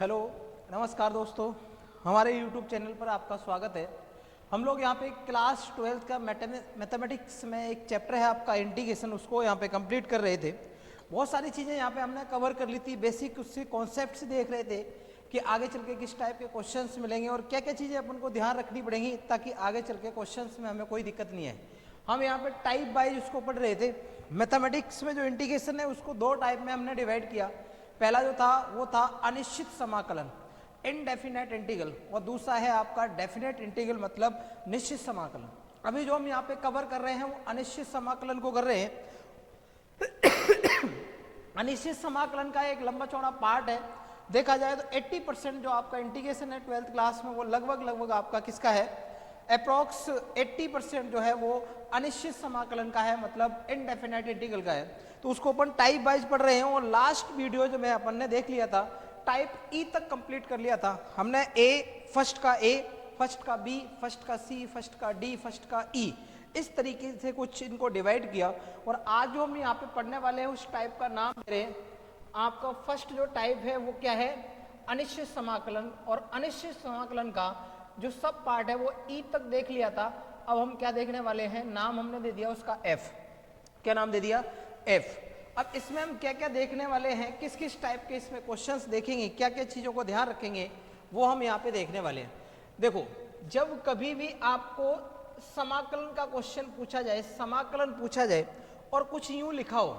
Hello, नमस्कार दोस्तों। हमारे YouTube चैनल पर आपका स्वागत है। हम लोग यहाँ पे क्लास 12th का मैथमेटिक्स में एक चैप्टर है आपका इंटीग्रेशन, उसको यहाँ पे कंप्लीट कर रहे थे। बहुत सारी चीज़ें यहाँ पे हमने कवर कर ली थी, बेसिक उससे कॉन्सेप्ट्स देख रहे थे कि आगे चल के किस टाइप के क्वेश्चंस मिलेंगे और क्या क्या चीज़ें अपन को ध्यान रखनी पड़ेंगी ताकि आगे चल के क्वेश्चंस में हमें कोई दिक्कत नहीं है। हम यहाँ पे टाइप वाइज उसको पढ़ रहे थे। मैथमेटिक्स में जो इंटीग्रेशन है उसको दो टाइप में हमने डिवाइड किया। पहला जो था वो था अनिश्चित समाकलन, इनडेफिनेट इंटीग्रल, और दूसरा है आपका डेफिनेट इंटीग्रल मतलब निश्चित समाकलन। अभी जो हम यहाँ पे कवर कर रहे हैं वो अनिश्चित समाकलन को कर रहे हैं। अनिश्चित समाकलन का एक लंबा चौड़ा पार्ट है। देखा जाए तो 80% जो आपका इंटीग्रेशन है 12th क्लास में वो लगभग आपका किसका है, अप्रोक्स 80% जो है वो अनिश्चित समाकलन का है, मतलब इनडेफिनेट इंटीग्रल का है। तो उसको अपन टाइप वाइज पढ़ रहे हैं और लास्ट वीडियो जो मैं अपन ने देख लिया था टाइप ई तक कंप्लीट कर लिया था हमने। फर्स्ट का बी, फर्स्ट का सी, फर्स्ट का डी, फर्स्ट का ई, इस तरीके से कुछ इनको डिवाइड किया। और आज जो हम यहाँ पे पढ़ने वाले हैं उस टाइप का नाम दे रहे हैं। आपका फर्स्ट जो टाइप है वो क्या है, अनिश्चित समाकलन। और अनिश्चित समाकलन का जो सब पार्ट है वो ई तक देख लिया था। अब हम क्या देखने वाले हैं, नाम हमने दे दिया उसका एफ। क्या नाम दे दिया, एफ। अब इसमें हम क्या क्या देखने वाले हैं, किस किस टाइप के इसमें क्वेश्चंस देखेंगे, क्या क्या चीज़ों को ध्यान रखेंगे, वो हम यहाँ पे देखने वाले हैं। देखो, जब कभी भी आपको समाकलन का क्वेश्चन पूछा जाए, समाकलन पूछा जाए और कुछ यूं लिखा हो,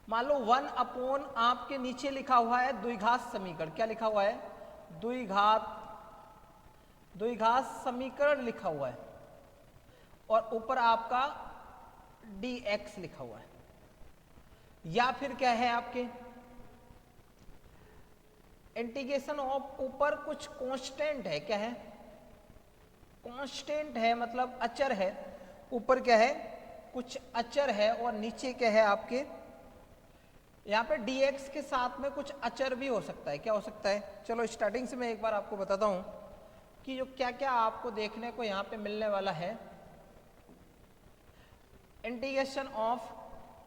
मान लो 1 अपॉन आपके नीचे लिखा हुआ है द्विघात समीकरण। क्या लिखा हुआ है, द्विघात समीकरण लिखा हुआ है, और ऊपर आपका dx लिखा हुआ है। या फिर क्या है आपके इंटीग्रेशन ऑफ, ऊपर कुछ कांस्टेंट है। क्या है, कांस्टेंट है मतलब अचर है। ऊपर क्या है, कुछ अचर है, और नीचे क्या है आपके, यहाँ पे dx के साथ में कुछ अचर भी हो सकता है। क्या हो सकता है, चलो स्टार्टिंग से मैं एक बार आपको बताता हूं कि जो क्या क्या आपको देखने को यहाँ पे मिलने वाला है। इंटीग्रेशन ऑफ,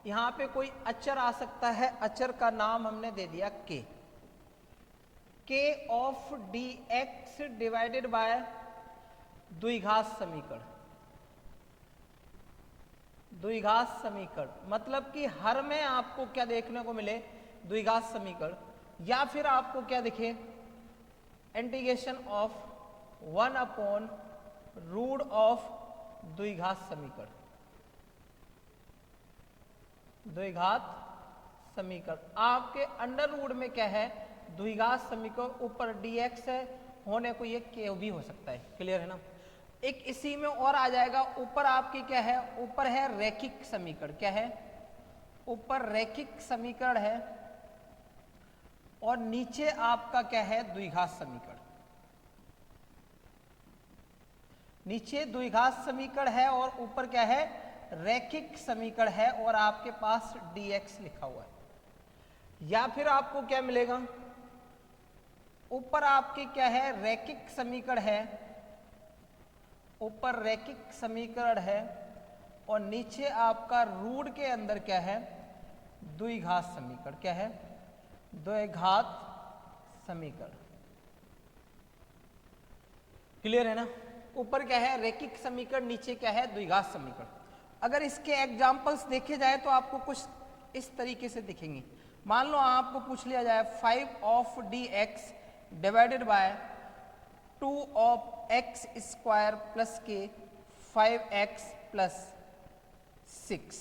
यहाँ पे कोई अचर आ सकता है, अचर का नाम हमने दे दिया के ऑफ dx डिवाइडेड बाय द्विघात समीकरण। द्विघात समीकरण मतलब कि हर में आपको क्या देखने को मिले, द्विघात समीकरण। या फिर आपको क्या दिखे, integration of 1 upon root of द्विघात समीकरण। द्विघात समीकरण आपके अंडर रूट में क्या है, द्विघात समीकरण, ऊपर dx है, होने को ये k भी हो सकता है। क्लियर है ना। एक इसी में और आ जाएगा, ऊपर आपकी क्या है, ऊपर है रैखिक समीकरण। क्या है, ऊपर रैखिक समीकरण है, और नीचे आपका क्या है, द्विघात समीकरण। नीचे द्विघात समीकरण है और ऊपर क्या है, रैखिक समीकरण है, और आपके पास dx लिखा हुआ है। या फिर आपको क्या मिलेगा, ऊपर आपके क्या है, रैखिक समीकरण है, ऊपर रैखिक समीकरण है, और नीचे आपका रूट के अंदर क्या है, द्विघात समीकरण। क्या है, द्विघात समीकरण। क्लियर है ना। ऊपर क्या है, रैखिक समीकरण, नीचे क्या है, द्विघात समीकरण। अगर इसके एग्जाम्पल्स देखे जाए तो आपको कुछ इस तरीके से दिखेंगे। मान लो आपको पूछ लिया जाए 5 of dx divided by 2 of x square plus के 5x प्लस 6।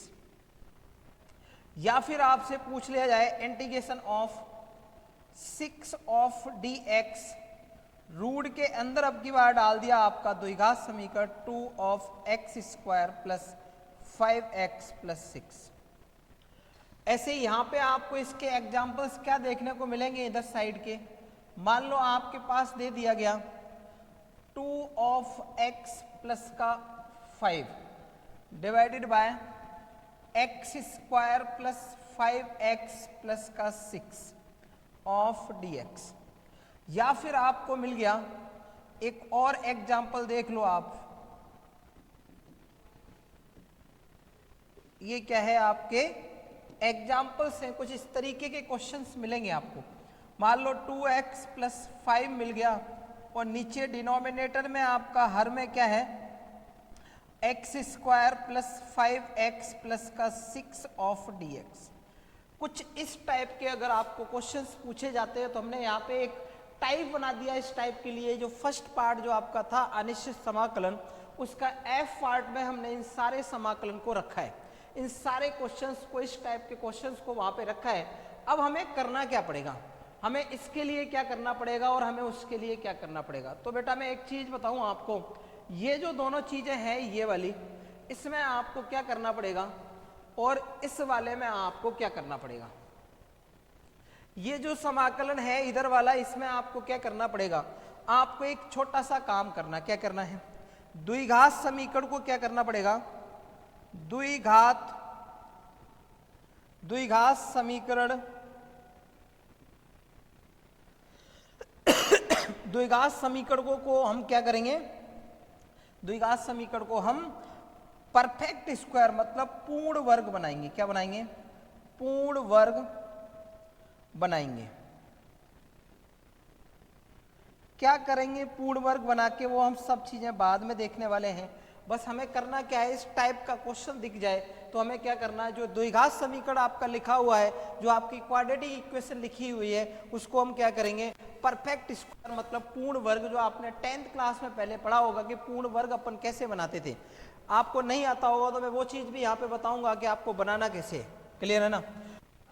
या फिर आपसे पूछ लिया जाए integration of 6 of dx, root के अंदर अब की बार डाल दिया आपका द्विघात समीकरण 2 of x square plus 5x plus 6। ऐसे यहां पे आपको इसके एग्जाम्पल्स क्या देखने को मिलेंगे, इधर साइड के। मान लो आपके पास दे दिया गया 2 ऑफ x प्लस का 5 divided by x square plus 5x plus का 6 ऑफ dx। या फिर आपको मिल गया एक और एग्जाम्पल, देख लो आप, ये क्या है आपके एग्जाम्पल्स हैं, कुछ इस तरीके के क्वेश्चंस मिलेंगे आपको। मान लो 2x प्लस 5 मिल गया और नीचे डिनोमिनेटर में आपका हर में क्या है x square plus 5x plus का 6 ऑफ dx। कुछ इस टाइप के अगर आपको क्वेश्चंस पूछे जाते हैं तो हमने यहाँ पे एक टाइप बना दिया इस टाइप के लिए। जो फर्स्ट पार्ट जो आपका था अनिश्चित समाकलन, उसका एफ पार्ट में हमने इन सारे समाकलन को रखा है, इन सारे क्वेश्चंस को, इस टाइप के क्वेश्चंस को वहां पे रखा है। अब हमें करना क्या पड़ेगा, हमें इसके लिए क्या करना पड़ेगा और हमें उसके लिए क्या करना पड़ेगा। तो बेटा मैं एक चीज बताऊं आपको, ये जो दोनों चीजें हैं ये वाली, इसमें आपको क्या करना पड़ेगा और इस वाले में आपको क्या करना पड़ेगा। ये जो समाकलन है इधर वाला, इसमें आपको क्या करना पड़ेगा, आपको एक छोटा सा काम करना, क्या करना है, द्विघात समीकरण को क्या करना पड़ेगा, द्विघात समीकरण, द्विघात समीकरणों को हम क्या करेंगे, द्विघात समीकरण को हम परफेक्ट स्क्वायर मतलब पूर्ण वर्ग बनाएंगे। क्या बनाएंगे, पूर्ण वर्ग बनाएंगे। क्या करेंगे, पूर्ण वर्ग बना के, वो हम सब चीजें बाद में देखने वाले हैं। बस हमें करना क्या है, इस टाइप का क्वेश्चन दिख जाए तो हमें क्या करना है, जो द्विघात समीकरण आपका लिखा हुआ है, जो आपकी क्वाड्रेटिक इक्वेशन लिखी हुई है, उसको हम क्या करेंगे, परफेक्ट स्क्वायर मतलब पूर्ण वर्ग। जो आपने 10th क्लास में पहले पढ़ा होगा कि पूर्ण वर्ग अपन कैसे बनाते थे, आपको नहीं आता होगा तो मैं वो चीज भी यहाँ पे बताऊंगा कि आपको बनाना कैसे। क्लियर है ना।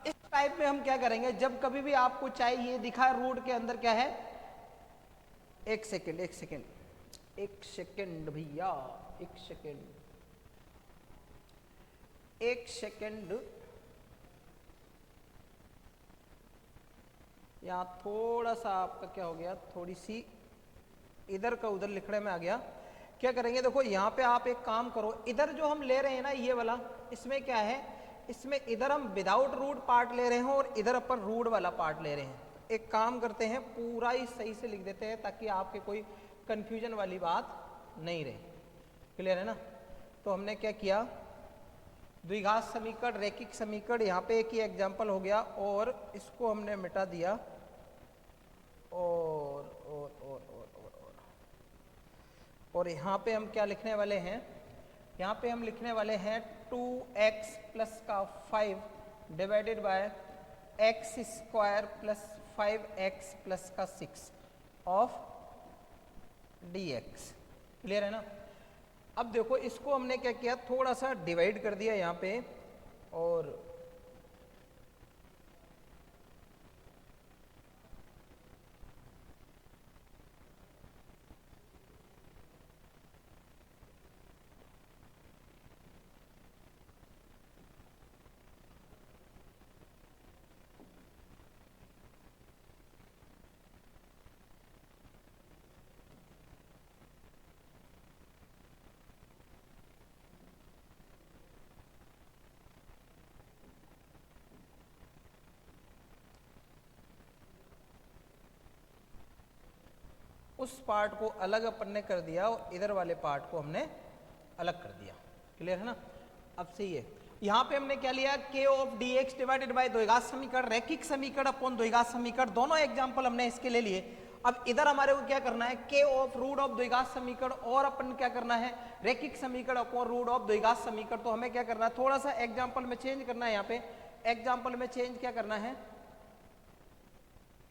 इस टाइप में हम क्या करेंगे, जब कभी भी आपको चाहिए दिखा रूट के अंदर क्या है, एक सेकेंड भैया, एक सेकेंड, यहां थोड़ा सा आपका क्या हो गया, थोड़ी सी इधर का उधर लिखने में आ गया। क्या करेंगे, देखो यहाँ पे आप एक काम करो, इधर जो हम ले रहे हैं ना ये वाला, इसमें क्या है, इसमें इधर हम विदाउट रूट पार्ट ले रहे हैं और इधर अपन रूट वाला पार्ट ले रहे हैं। एक काम करते हैं, पूरा ही सही से लिख देते हैं ताकि आपके कोई कंफ्यूजन वाली बात नहीं रहे। क्लियर है ना। तो हमने क्या किया, द्विघात समीकरण, रैखिक समीकरण, यहाँ पे एक ही एग्जाम्पल हो गया और इसको हमने मिटा दिया और यहाँ पे हम क्या लिखने वाले हैं, यहाँ पे हम लिखने वाले हैं 2x प्लस का 5 divided by x square plus 5x plus का 6 ऑफ dx। क्लियर है ना। अब देखो इसको हमने क्या किया, थोड़ा सा डिवाइड कर दिया यहाँ पे और उस पार्ट को अलग अपन ने कर दिया और इधर वाले पार्ट को हमने अलग कर दिया। क्लियर है ना। अब सही है, यहाँ पे हमने क्या लिया, k of dx divided by द्विघात समीकरण, रैखिक समीकरण अपॉन द्विघात समीकरण, दोनों एग्जांपल हमने इसके ले लिए। अब इधर हमारे को क्या करना है, k ऑफ रूट ऑफ द्विघात समीकरण और अपन क्या करना है, रैखिक समीकरण अपॉन रूट ऑफ द्विघात समीकरण। तो हमें क्या करना है, थोड़ा सा एग्जाम्पल में चेंज करना है। यहाँ पे एग्जाम्पल में चेंज क्या करना है,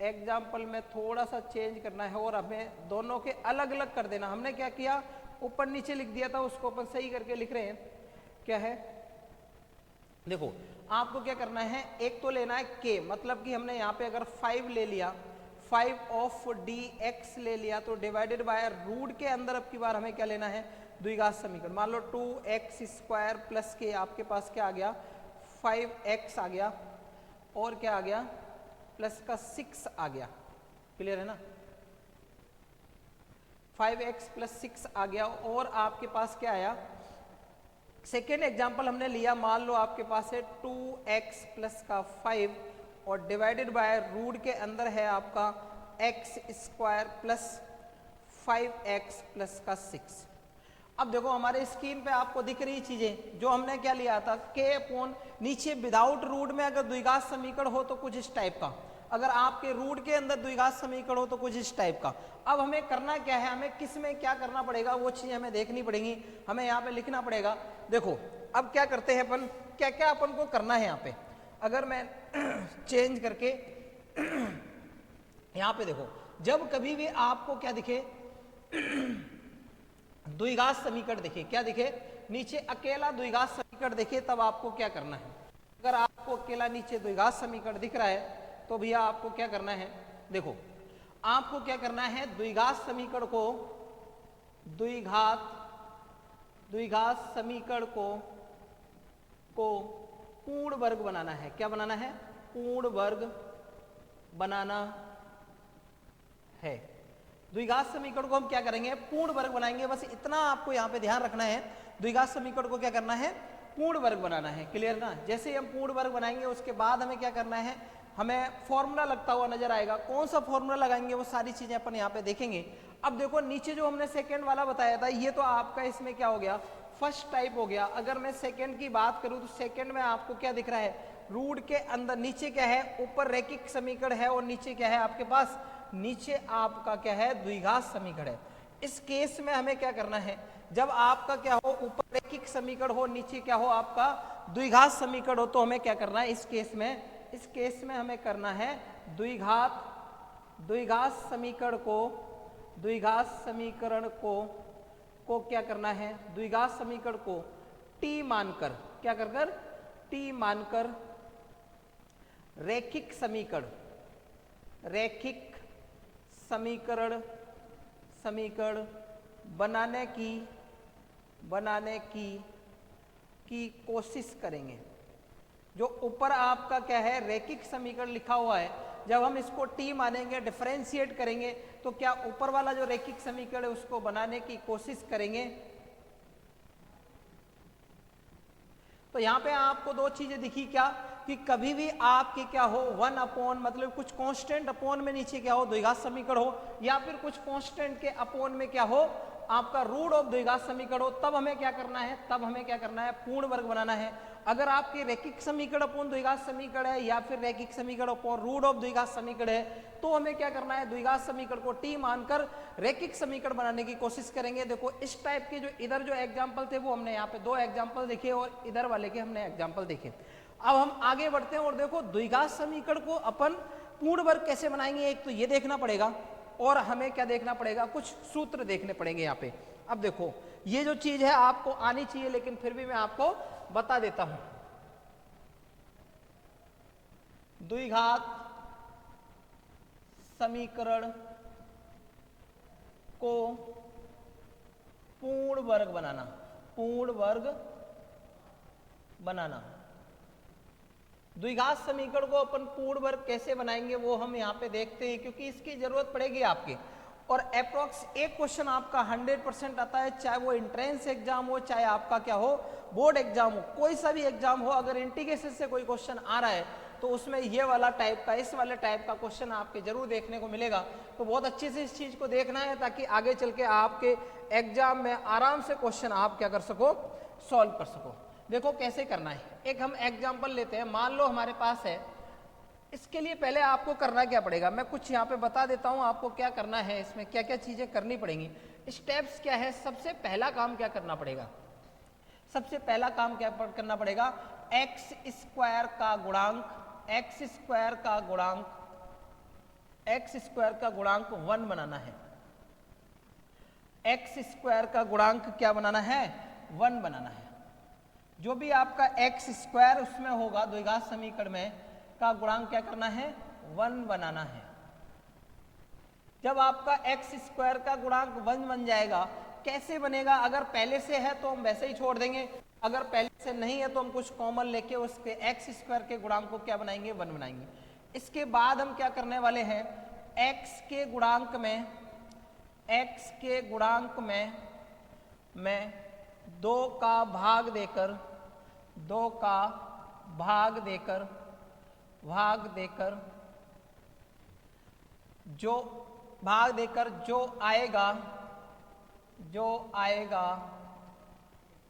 एग्जाम्पल में थोड़ा सा चेंज करना है और हमें दोनों के अलग अलग कर देना। हमने क्या किया, ऊपर नीचे लिख दिया था, उसको अपन सही करके लिख रहे हैं। क्या है, देखो आपको क्या करना है, एक तो लेना है k, मतलब कि हमने यहाँ पे अगर 5 ले लिया, 5 ऑफ dx ले लिया, तो डिवाइडेड बाय रूट के अंदर अब की बार हमें क्या लेना है, द्विघात समीकरण। मान लो 2x स्क्वायर प्लस के, आपके पास क्या आ गया, 5x आ गया और क्या आ गया, प्लस का 6 आ गया। क्लियर है ना। 5x प्लस 6 आ गया और आपके पास क्या आया, सेकेंड एग्जाम्पल हमने लिया, मान लो आपके पास है 2x प्लस का 5 और डिवाइडेड बाय रूट के अंदर है आपका x square plus 5x plus का 6। अब देखो हमारे स्क्रीन पे आपको दिख रही चीजें, जो हमने क्या लिया था, के अपॉन नीचे विदाउट रूट में अगर द्विघात समीकरण हो तो कुछ इस टाइप का, अगर आपके रूट के अंदर द्विघात समीकरण हो तो कुछ इस टाइप का। अब हमें करना क्या है, हमें किस में क्या करना पड़ेगा वो चीज हमें देखनी पड़ेगी, हमें यहाँ पे लिखना पड़ेगा। देखो अब क्या करते हैं अपन, क्या क्या अपन को करना है यहाँ पे, अगर मैं चेंज करके यहाँ पे देखो, जब कभी भी आपको क्या दिखे द्विघात समीकरण दिखे, क्या दिखे, नीचे अकेला द्विघात समीकरण दिखे, तब आपको क्या करना है। अगर आपको अकेला नीचे द्विघात समीकरण दिख रहा है तो भैया आपको क्या करना है, देखो आपको क्या करना है, द्विघात समीकरण को द्विघात समीकरण को पूर्ण वर्ग बनाना है। क्या बनाना है, पूर्ण वर्ग बनाना है। द्विघात समीकरण को हम क्या करेंगे, पूर्ण वर्ग बनाएंगे। बस इतना आपको यहाँ पे ध्यान रखना है, द्विघात समीकरण को क्या करना है, पूर्ण वर्ग बनाना है। क्लियर ना। जैसे ही हम पूर्ण वर्ग बनाएंगे उसके बाद हमें क्या करना है, हमें फॉर्मूला लगता हुआ नजर आएगा। कौन सा फॉर्मूला लगाएंगे वो सारी चीजें अपन यहाँ पे देखेंगे। अब देखो नीचे जो हमने सेकेंड वाला बताया था, ये तो आपका इसमें क्या हो गया, फर्स्ट टाइप हो गया। अगर मैं सेकेंड की बात करूं तो सेकेंड में आपको क्या दिख रहा है, रूट के अंदर नीचे क्या है, ऊपर रैखिक समीकरण है और नीचे क्या है आपके पास, नीचे आपका क्या है, द्विघात समीकरण है। इस केस में हमें क्या करना है, जब आपका क्या हो, ऊपर रैखिक समीकरण हो, नीचे क्या हो आपका द्विघात समीकरण हो, तो हमें क्या करना है, इस केस में हमें करना है द्विघात समीकरण को क्या करना है, द्विघात समीकरण को टी मानकर, क्या कर टी मानकर रैखिक समीकरण बनाने की कोशिश करेंगे। जो ऊपर आपका क्या है, रैखिक समीकरण लिखा हुआ है, जब हम इसको टी मानेंगे, डिफरेंशिएट करेंगे, तो क्या ऊपर वाला जो रैखिक समीकरण है उसको बनाने की कोशिश करेंगे। तो यहां पे आपको दो चीजें दिखी, क्या कि कभी भी आपके क्या हो, 1 अपॉन मतलब कुछ कांस्टेंट अपॉन में नीचे क्या हो, द्विघात समीकरण हो, या फिर कुछ कांस्टेंट के अपॉन में क्या हो आपका रूट ऑफ द्विघात समीकरण हो, तब हमें क्या करना है, पूर्ण वर्ग बनाना है। अगर आपके रैखिक समीकरण अपॉन द्विघात समीकरण है या फिर रैखिक समीकरण अपॉन रूट ऑफ द्विघात समीकरण है, तो हमें क्या करना है, द्विघात समीकरण को टी मानकर रैखिक समीकरण बनाने की कोशिश करेंगे। देखो इस टाइप के जो इधर जो एग्जाम्पल थे वो हमने यहाँ पे 2 एग्जाम्पल देखे और इधर वाले के हमने एग्जाम्पल देखे। अब हम आगे बढ़ते हैं और देखो द्विघात समीकरण को अपन पूर्ण वर्ग कैसे बनाएंगे, एक तो ये देखना पड़ेगा और हमें क्या देखना पड़ेगा, कुछ सूत्र देखने पड़ेंगे यहाँ पे। अब देखो ये जो चीज है आपको आनी चाहिए, लेकिन फिर भी मैं आपको बता देता हूं। द्विघात समीकरण को पूर्ण वर्ग बनाना, द्विघात समीकरण को अपन पूर्ण वर्ग कैसे बनाएंगे वो हम यहाँ पे देखते हैं, क्योंकि इसकी जरूरत पड़ेगी आपके। और अप्रोक्स एक क्वेश्चन आपका 100% आता है, चाहे वो एंट्रेंस एग्जाम हो, चाहे आपका क्या हो, बोर्ड एग्जाम हो, कोई सा भी एग्जाम हो, अगर इंटीग्रेशन से कोई क्वेश्चन आ रहा है तो उसमें ये वाला टाइप का, इस वाले टाइप का क्वेश्चन आपके जरूर देखने को मिलेगा। तो बहुत अच्छे से इस चीज को देखना है ताकि आगे चल के आपके एग्जाम में आराम से क्वेश्चन आप क्या कर सको, सॉल्व कर सको। देखो कैसे करना है, एक हम एग्जाम्पल लेते हैं। मान लो हमारे पास है, इसके लिए पहले आपको करना क्या पड़ेगा, मैं कुछ यहाँ पे बता देता हूँ आपको क्या करना है, इसमें क्या क्या चीजें करनी पड़ेंगी, स्टेप्स क्या है। सबसे पहला काम क्या करना पड़ेगा, सबसे पहला काम क्या करना पड़ेगा, एक्स स्क्वायर का गुणांक 1 बनाना है। एक्स स्क्वायर का गुणांक क्या बनाना है, 1 बनाना है। जो भी आपका एक्स स्क्वायर उसमें होगा द्विघात समीकरण में का गुणांक क्या करना है, 1 बनाना है। जब आपका एक्स स्क्वायर का गुणांक 1 बन जाएगा, कैसे बनेगा, अगर पहले से है तो हम वैसे ही छोड़ देंगे, अगर पहले से नहीं है तो हम कुछ कॉमन लेके उसके एक्स स्क्वायर के गुणांक को क्या बनाएंगे, 1 बनाएंगे। इसके बाद हम क्या करने वाले हैं, एक्स के गुणांक में 2 का भाग देकर जो आएगा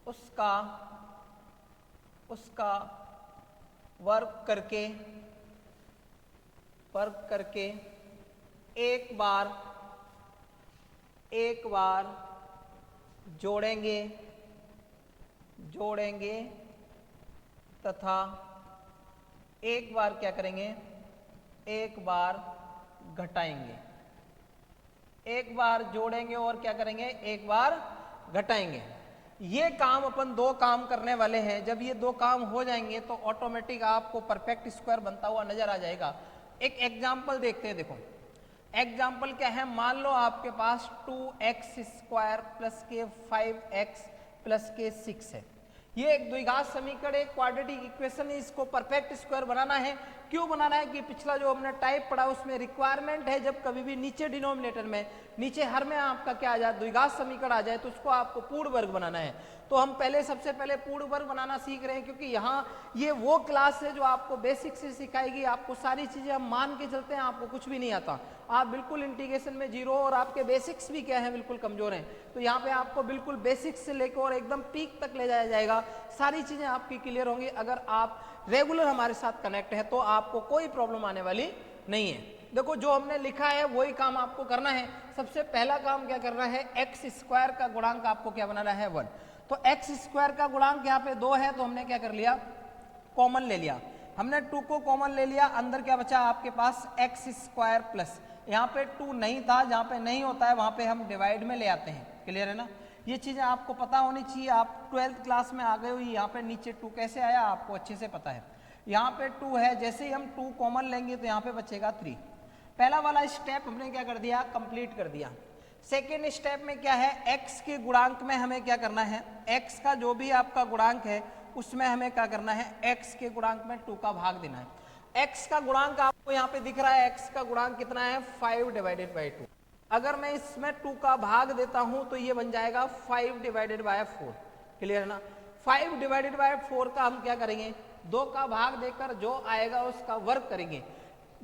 उसका वर्क करके एक बार जोड़ेंगे तथा एक बार क्या करेंगे, एक बार घटाएंगे। एक बार जोड़ेंगे और क्या करेंगे, एक बार घटाएंगे। ये काम अपन दो काम करने वाले हैं। जब ये दो काम हो जाएंगे तो ऑटोमेटिक आपको परफेक्ट स्क्वायर बनता हुआ नजर आ जाएगा। एक एग्जांपल देखते हैं। देखो एग्जाम्पल क्या है, मान लो आपके पास 2x स्क्वायर प्लस के 5x प्लस के 6 है। ये एक द्विघात समीकरण, एक क्वाड्रेटिक इक्वेशन है। इसको परफेक्ट स्क्वायर बनाना है। क्यों बनाना है कि पिछला जो हमने टाइप पढ़ा उसमें रिक्वायरमेंट है, जब कभी भी नीचे डिनोमिनेटर में, नीचे हर में आपका क्या आ जाए, द्विघात समीकरण आ जाए, तो उसको आपको पूर्ण वर्ग बनाना है। तो हम सबसे पहले पूर्ण वर्ग बनाना सीख रहे हैं, क्योंकि यहाँ ये वो क्लास है जो आपको बेसिक से सिखाएगी। आपको सारी चीजें हम मान के चलते हैं, आपको कुछ भी नहीं आता, आप बिल्कुल इंटीग्रेशन में जीरो, और आपके बेसिक्स भी क्या है, बिल्कुल कमजोर हैं। तो यहाँ पे आपको बिल्कुल बेसिक्स से लेकर और एकदम पीक तक ले जाया जाएगा। सारी चीजें आपकी क्लियर होंगी। अगर आप रेगुलर हमारे साथ कनेक्ट है तो आपको कोई प्रॉब्लम आने वाली नहीं है। देखो जो हमने लिखा है वही काम आपको करना है। सबसे पहला काम क्या करना है, एक्स स्क्वायर का गुणांक आपको क्या बनाना है, 1। तो एक्स स्क्वायर का गुणांक यहाँ पे 2 है, तो हमने क्या कर लिया, कॉमन ले लिया। हमने 2 को कॉमन ले लिया, अंदर क्या बचा आपके पास, एक्स स्क्वायर प्लस, यहाँ पे 2 नहीं था, जहाँ पे नहीं होता है वहां पे हम डिवाइड में ले आते हैं। क्लियर है ना, ये चीजें आपको पता होनी चाहिए। आप 12th क्लास में आ गए हो। यहाँ पे नीचे 2 कैसे आया आपको अच्छे से पता है। यहाँ पे 2 है, जैसे ही हम 2 कॉमन लेंगे तो यहाँ पे बचेगा 3। पहला वाला स्टेप हमने क्या कर दिया, कंप्लीट कर दिया। सेकेंड स्टेप में क्या है, x के गुणांक में हमें क्या करना है, x का जो भी आपका गुणांक है उसमें हमें क्या करना है, x के गुणांक में 2 का भाग देना है। x का गुणांक आपको यहाँ पे दिख रहा है, x का गुणांक कितना है, 5/2। अगर मैं इसमें 2 का भाग देता हूं तो ये बन जाएगा 5/4। क्लियर है ना, 5/4 का हम क्या करेंगे, 2 का भाग देकर जो आएगा उसका वर्ग करेंगे।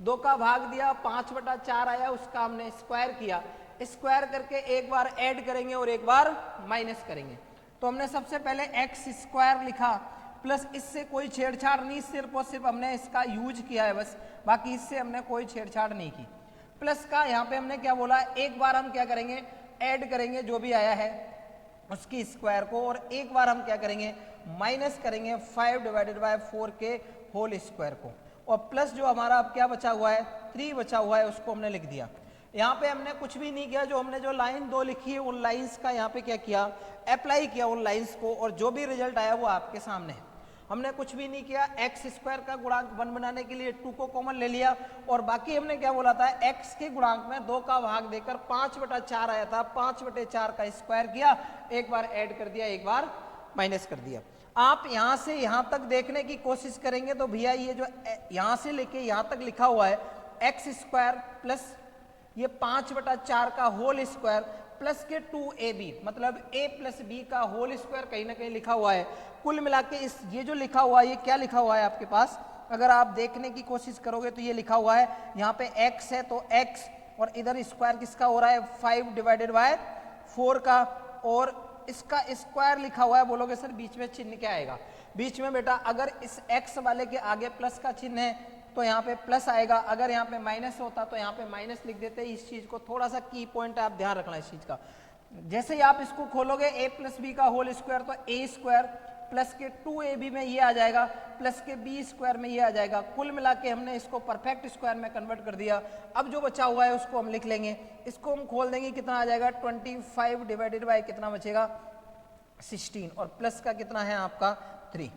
2 का भाग दिया, 5/4 आया, उसका हमने स्क्वायर किया। स्क्वायर करके एक बार ऐड करेंगे और एक बार माइनस करेंगे। तो हमने सबसे पहले एक्स स्क्वायर लिखा, प्लस इससे कोई छेड़छाड़ नहीं, सिर्फ और सिर्फ हमने इसका यूज किया है बस, बाकी इससे हमने कोई छेड़छाड़ नहीं की। प्लस का यहाँ पे हमने क्या बोला, एक बार हम क्या करेंगे, ऐड करेंगे जो भी आया है उसकी स्क्वायर को, और एक बार हम क्या करेंगे, माइनस करेंगे 5/4 के होल स्क्वायर को। और प्लस जो हमारा अब क्या बचा हुआ है, 3 बचा हुआ है, उसको हमने लिख दिया। यहाँ पे हमने कुछ भी नहीं किया, जो हमने जो लाइन 2 लिखी है उन लाइंस का यहाँ पे क्या किया, अप्लाई किया उन लाइंस को, और जो भी रिजल्ट आया वो आपके सामने है। हमने कुछ भी नहीं किया। एक्स स्क्वायर का गुणांक 1 बनाने के लिए 2 को कॉमन ले लिया, और बाकी हमने क्या बोला था, एक्स के गुणांक में 2 का भाग देकर 5/4 आया था, 5/4 का स्क्वायर किया, एक बार ऐड कर दिया, एक बार माइनस कर दिया। आप यहां से यहां तक देखने की कोशिश करेंगे तो भैया ये जो यहां से लेके यहां तक लिखा हुआ है, एक्स स्क्वायर प्लस ये 5/4 का होल स्क्वायर प्लस के 2ab, मतलब a प्लस b का होल स्क्वायर कहीं ना कहीं लिखा हुआ है। कुल मिला के इस ये जो लिखा हुआ है, ये क्या लिखा हुआ है आपके पास, अगर आप देखने की कोशिश करोगे तो ये लिखा हुआ है, यहाँ पे x है तो x, और इधर स्क्वायर किसका हो रहा है, 5/4 का, और इसका स्क्वायर लिखा हुआ है। बोलोगे सर बीच में चिन्ह क्या आएगा, बीच में बेटा अगर इस x वाले के आगे प्लस का चिन्ह है तो यहाँ पे प्लस आएगा, अगर यहाँ पे माइनस होता तो यहाँ पे माइनस लिख देते। इस चीज को थोड़ा सा की पॉइंट आप ध्यान रखना इस चीज का। जैसे ही आप इसको खोलोगे a प्लस बी का होल स्क्वायर, तो a स्क्वायर प्लस के 2ab में ये आ जाएगा, प्लस के b स्क्वायर में ये आ जाएगा। कुल मिला के हमने इसको परफेक्ट स्क्वायर में कन्वर्ट कर दिया। अब जो बचा हुआ है उसको हम लिख लेंगे, इसको हम खोल देंगे, कितना आ जाएगा, 25 कितना बचेगा, 16, और प्लस का कितना है आपका 3।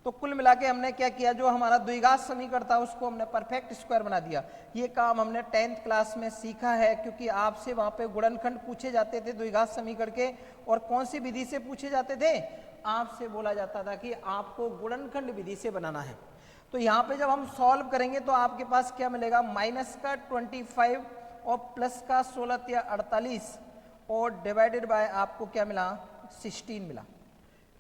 तो कुल मिला के हमने क्या किया, जो हमारा द्विघात समीकरण था उसको हमने परफेक्ट स्क्वायर बना दिया। ये काम हमने 10th क्लास में सीखा है, क्योंकि आपसे वहां पे गुणनखंड पूछे जाते थे द्विघात समीकरण के, और कौन सी विधि से पूछे जाते थे, आपसे बोला जाता था कि आपको गुणनखंड विधि से बनाना है। तो यहाँ पे जब हम सॉल्व करेंगे तो आपके पास क्या मिलेगा, माइनस का 25 और प्लस का 16 या 48, और डिवाइडेड बाय आपको क्या मिला, 16 मिला।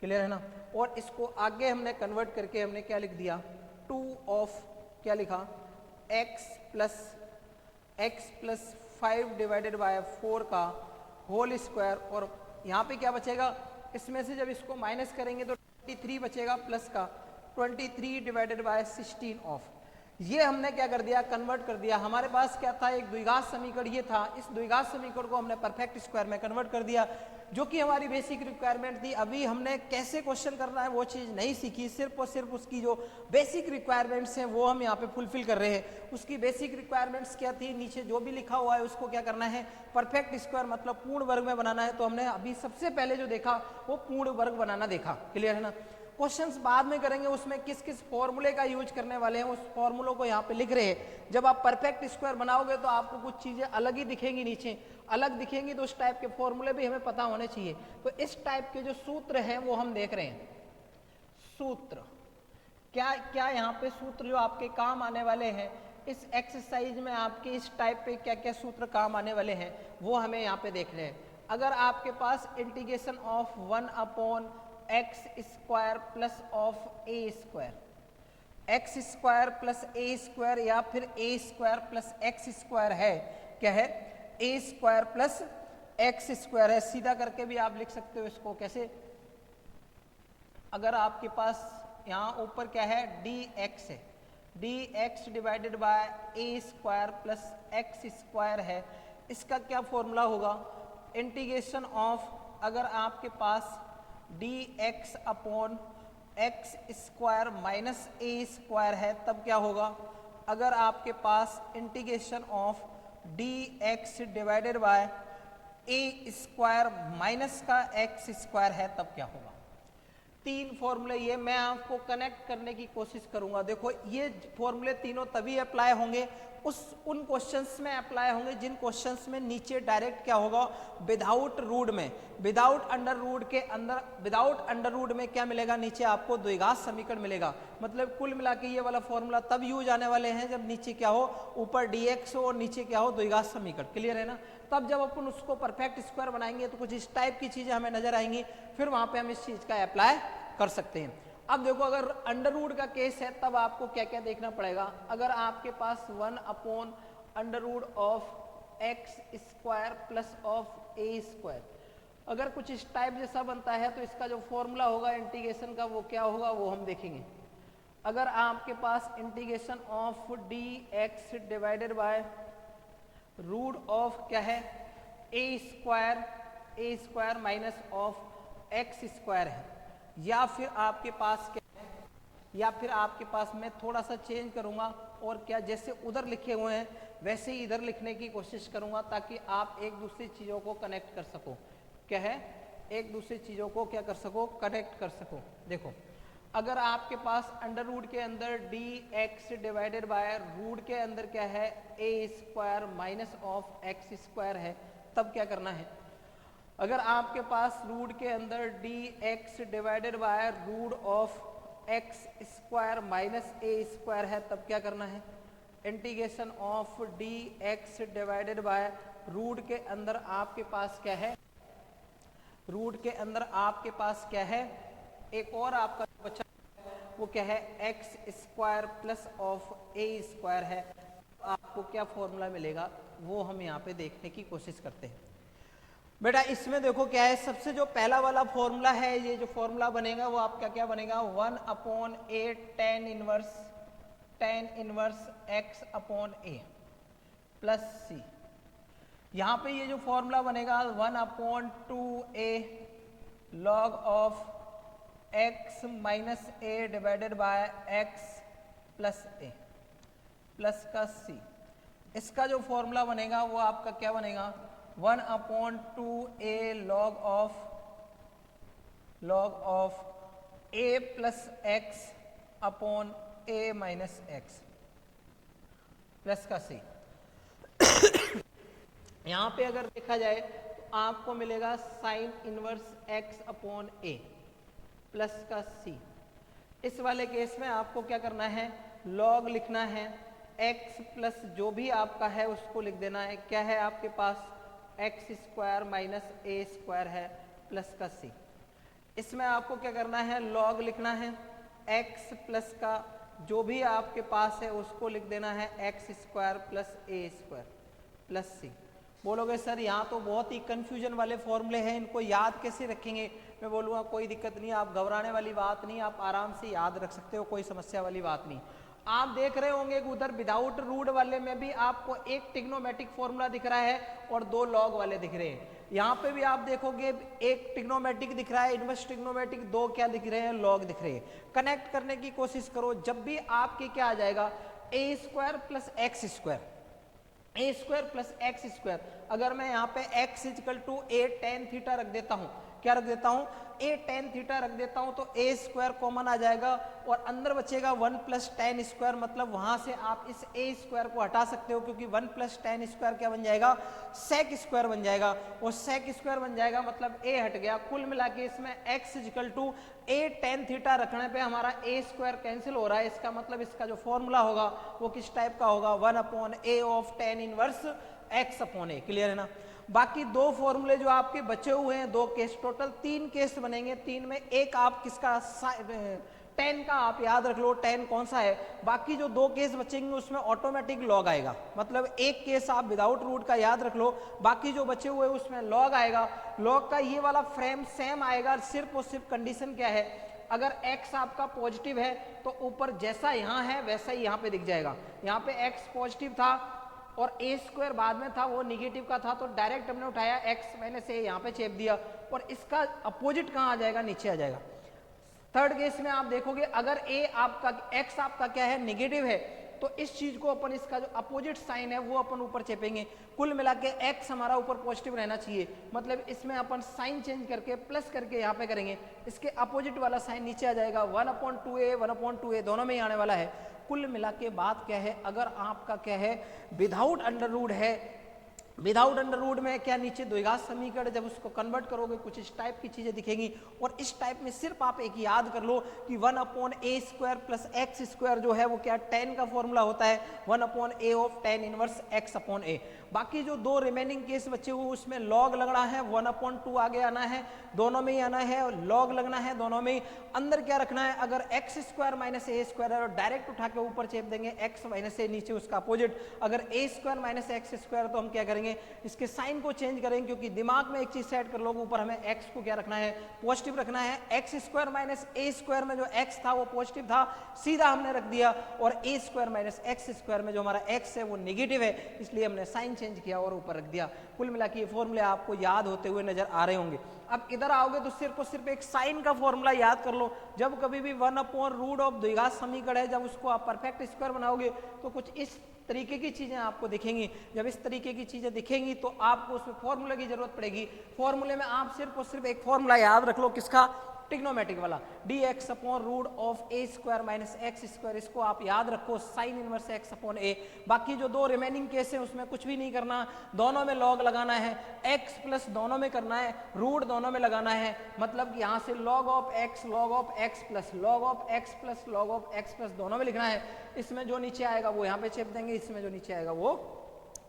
क्लियर है ना, और इसको आगे हमने कन्वर्ट करके हमने क्या लिख दिया, 2 ऑफ क्या लिखा, x प्लस 5/4 का होल स्क्वायर, और यहाँ पे क्या बचेगा, इसमें से जब इसको माइनस करेंगे तो 23 बचेगा प्लस का 23 डिवाइडेड बाय 16 ऑफ, ये हमने क्या कर दिया, कन्वर्ट कर दिया। हमारे पास क्या था, एक द्विघात समीकरण ये था, इस द्विघात समीकरण को हमने परफेक्ट स्क्वायर में कन्वर्ट कर दिया, जो कि हमारी बेसिक रिक्वायरमेंट थी। अभी हमने कैसे क्वेश्चन करना है वो चीज़ नहीं सीखी, सिर्फ और सिर्फ उसकी जो बेसिक रिक्वायरमेंट्स हैं वो हम यहाँ पे फुलफिल कर रहे हैं। उसकी बेसिक रिक्वायरमेंट्स क्या थी, नीचे जो भी लिखा हुआ है उसको क्या करना है, परफेक्ट स्क्वायर मतलब पूर्ण वर्ग में बनाना है। तो हमने अभी सबसे पहले जो देखा वो पूर्ण वर्ग बनाना देखा, क्लियर है ना। क्वेश्चंस बाद में करेंगे, उसमें किस किस फॉर्मूले का यूज करने वाले हैं उस फॉर्मूलों को यहाँ पे लिख रहे हैं। जब आप परफेक्ट स्क्वायर बनाओगे तो आपको कुछ चीजें अलग ही दिखेंगी, नीचे अलग दिखेंगी, तो उस टाइप के फॉर्मूले भी हमें पता होने चाहिए। तो इस टाइप के जो सूत्र हैं वो हम देख रहे हैं। सूत्र क्या क्या यहाँ पे सूत्र जो आपके काम आने वाले हैं इस एक्सरसाइज में, आपके इस टाइप पे क्या क्या सूत्र काम आने वाले हैं वो हमें यहाँ पे देख रहे हैं। अगर आपके पास integration of 1 upon x square plus of a square, x square plus a square या फिर a square plus x square है, क्या है, a square plus x square है। सीधा करके भी आप लिख सकते हो इसको, कैसे, अगर आपके पास यहाँ ऊपर क्या है, डी एक्स है, d x divided by a square plus x square है, इसका क्या फॉर्मूला होगा, इंटीग्रेशन ऑफ, अगर आपके पास d x upon x square minus a square है तब क्या होगा, अगर आपके पास integration of d x divided by a square minus का एक्स स्क्वायर है तब क्या होगा। तीन फॉर्मूले ये मैं आपको कनेक्ट करने की कोशिश करूंगा। देखो ये फॉर्मूले तीनों तभी अप्लाई होंगे उन क्वेश्चंस में अप्लाई होंगे जिन क्वेश्चंस में नीचे डायरेक्ट क्या होगा, विदाउट रूट में, विदाउट अंडर रूट के अंदर, विदाउट अंडर रूट में क्या मिलेगा, नीचे आपको द्विघात समीकरण मिलेगा। मतलब कुल मिला के ये वाला फॉर्मूला तब यूज आने वाले हैं जब नीचे क्या हो, ऊपर dx हो और नीचे क्या हो, द्विघात समीकरण, क्लियर है ना। तब जब अपन उसको परफेक्ट स्क्वायर बनाएंगे तो कुछ इस टाइप की चीजें हमें नजर आएंगी, फिर वहां पे हम इस चीज का अप्लाई कर सकते हैं। अब देखो अगर अंडर रूट का केस है तब आपको क्या क्या देखना पड़ेगा। अगर आपके पास 1 अपॉन under root of x square plus of a square, अगर कुछ इस टाइप जैसा बनता है तो इसका जो फॉर्मूला होगा इंटीग्रेशन का वो क्या होगा वो हम देखेंगे। अगर आपके पास integration of d x divided by root of क्या है, a square minus of x square है, या फिर आपके पास क्या है, या फिर आपके पास मैं थोड़ा सा चेंज करूंगा और क्या जैसे उधर लिखे हुए हैं वैसे ही इधर लिखने की कोशिश करूंगा ताकि आप एक दूसरी चीज़ों को कनेक्ट कर सको। क्या है, एक दूसरी चीज़ों को क्या कर सको, कनेक्ट कर सको। देखो अगर आपके पास अंडर रूट के अंदर d x divided by root के अंदर क्या है, a square minus of x square है तब क्या करना है। अगर आपके पास रूट के अंदर d x divided by root of x square minus a square है तब क्या करना है, integration of d x divided by root के अंदर आपके पास क्या है, रूट के अंदर आपके पास क्या है, एक और आपका बचा वो क्या है, x square plus of a square है। आपको क्या फॉर्मूला मिलेगा वो हम यहाँ पे देखने की कोशिश करते हैं। बेटा इसमें देखो क्या है, सबसे जो पहला वाला फॉर्मूला है, ये जो फॉर्मूला बनेगा वो आपका क्या बनेगा, 1 अपॉन ए टेन इनवर्स एक्स अपॉन ए प्लस सी। यहाँ पे ये जो फॉर्मूला बनेगा 1 upon 2a log of x minus A divided by x plus A plus का c। इसका जो फॉर्मूला बनेगा वो आपका क्या बनेगा, 1 upon 2a log of a plus x upon a minus x plus का c। यहाँ पे अगर देखा जाए तो आपको मिलेगा sine inverse x upon a plus का c। इस वाले केस में आपको क्या करना है, लॉग लिखना है, x प्लस जो भी आपका है उसको लिख देना है, क्या है आपके पास x square minus a square है प्लस का c। इसमें आपको क्या करना है, लॉग लिखना है, x प्लस का जो भी आपके पास है उसको लिख देना है x square plus a square plus c। बोलोगे सर यहाँ तो बहुत ही कंफ्यूजन वाले फॉर्मूले हैं, इनको याद कैसे रखेंगे? मैं बोलूँगा कोई दिक्कत नहीं, आप घबराने वाली बात नहीं, आप आराम से याद रख सकते हो, कोई समस्या वाली बात नहीं। आप देख रहे होंगे कि उधर विदाउट रूट वाले में भी आपको एक ट्रिग्नोमेट्रिक फॉर्मूला दिख रहा है और दो लॉग वाले दिख रहे हैं। यहाँ पे भी आप देखोगे एक ट्रिग्नोमेट्रिक दिख रहा है, इनवर्स ट्रिग्नोमेट्रिक, दो क्या दिख रहे हैं, लॉग दिख रहे हैं। कनेक्ट करने की कोशिश करो, जब भी आपके क्या आ जाएगा, a square plus x square, a square plus x square. अगर मैं यहाँ पे x equal to a tan theta रख देता हूँ, क्या रख देता हूँ, ए टेन थीटा रख देता हूँ, तो ए स्क्वायर कॉमन आ जाएगा और अंदर बचेगा 1 प्लस टेन स्क्वायर। मतलब वहां से आप इस ए स्क्वायर को हटा सकते हो, क्योंकि 1 प्लस टेन स्क्वायर क्या बन जाएगा, सेक स्क्वायर बन जाएगा, और सेक स्क्वायर बन जाएगा मतलब ए हट गया। कुल मिला के इसमें x equal to a tan theta रखने पे हमारा ए स्क्वायर कैंसिल हो रहा है। इसका मतलब इसका जो फॉर्मूला होगा वो किस टाइप का होगा, 1/a of tan inverse x/a। Clear है ना? बाकी दो फॉर्मूले जो आपके बचे हुए हैं, दो केस, टोटल 3 केस बनेंगे। 3 में एक आप किसका, 10 का आप याद रख लो, 10 कौन सा है। बाकी जो 2 केस बचेंगे उसमें ऑटोमेटिक लॉग आएगा, मतलब एक केस आप विदाउट रूट का याद रख लो, बाकी जो बचे हुए उसमें लॉग आएगा। लॉग का ये वाला फ्रेम सेम आएगा, सिर्फ और सिर्फ कंडीशन क्या है, अगर x आपका पॉजिटिव है तो ऊपर जैसा यहाँ है वैसा ही यहाँ पे दिख जाएगा। यहाँ पे x पॉजिटिव था और ए स्क्वायर बाद में था, वो निगेटिव का था, तो डायरेक्ट हमने उठाया x माइनस ए यहाँ पे चेप दिया, और इसका अपोजिट कहाँ आ जाएगा, नीचे आ जाएगा। थर्ड केस में आप देखोगे अगर ए आपका, x आपका क्या है, निगेटिव है, तो इस चीज को अपन, इसका जो अपोजिट साइन है वो अपन ऊपर चेपेंगे। कुल मिला के x हमारा ऊपर पॉजिटिव रहना चाहिए, मतलब इसमें अपन साइन चेंज करके प्लस करके यहाँ पे करेंगे, इसके अपोजिट वाला साइन नीचे आ जाएगा, 1/2a 1/2a दोनों में ही आने वाला है। कुल मिला के बात क्या है, अगर आपका क्या है विदाउट अंडर रूट है, विदाउट अंडर रूट में क्या, नीचे द्विघात समीकरण, जब उसको कन्वर्ट करोगे कुछ इस टाइप की चीजें दिखेंगी। और इस टाइप में सिर्फ आप एक याद कर लो कि 1/a square plus x square जो है वो क्या, 10 का फॉर्मूला होता है, 1/a ऑफ 10 इनवर्स x/a। बाकी जो दो रिमेनिंग केस बचे हुए उसमें लॉग लगना है, 1/2 आगे आना है, दोनों में ही आना है, और लॉग लगना है दोनों में ही। अंदर क्या रखना है, अगर x square minus a square है और डायरेक्ट उठा के ऊपर चेप देंगे x माइनस ए, नीचे उसका अपोजिट। अगर ए स्क्वायर माइनस एक्स स्क्वायर तो हम क्या करेंगे, इसके साइन को चेंज करेंगे, क्योंकि दिमाग में एक चीज सेट कर लोगे, ऊपर हमें x को क्या रखना है, पॉजिटिव रखना है। X square minus a square में जो x था वो पॉजिटिव था, सीधा हमने रख दिया, और ए स्क्वायर माइनस एक्स स्क्वायर में जो हमारा x है वो नेगेटिव है, इसलिए हमने साइन चेंज किया और ऊपर रख दिया। कुल मिला के ये फॉर्मूले आपको याद होते हुए नजर आ रहे होंगे। अब इधर आओगे तो सिर्फ और सिर्फ एक साइन का फॉर्मूला याद कर लो। जब कभी भी 1/रूट ऑफ द्विघात समीकरण है, जब उसको आप परफेक्ट स्क्वायर बनाओगे तो कुछ इस तरीके की चीजें आपको दिखेंगी। जब इस तरीके की चीजें दिखेंगी तो आपको उसमें फॉर्मूले की जरूरत पड़ेगी। फॉर्मूले में आप सिर्फ और सिर्फ एक फॉर्मूला याद रख लो, किसका, ट्रिग्नोमेट्रिक वाला, dx/रूट of a square minus x square. इसको आप याद रखो, साइन इनवर्स x/a। बाकी जो दो रिमेनिंग केस है उसमें कुछ भी नहीं करना, दोनों में लॉग लगाना है, x प्लस दोनों में करना है, रूट दोनों में लगाना है, मतलब यहाँ से log of x plus log of x plus log of x plus दोनों में लिखना है। इसमें जो नीचे आएगा वो यहाँ पे चेप देंगे, इसमें जो नीचे आएगा वो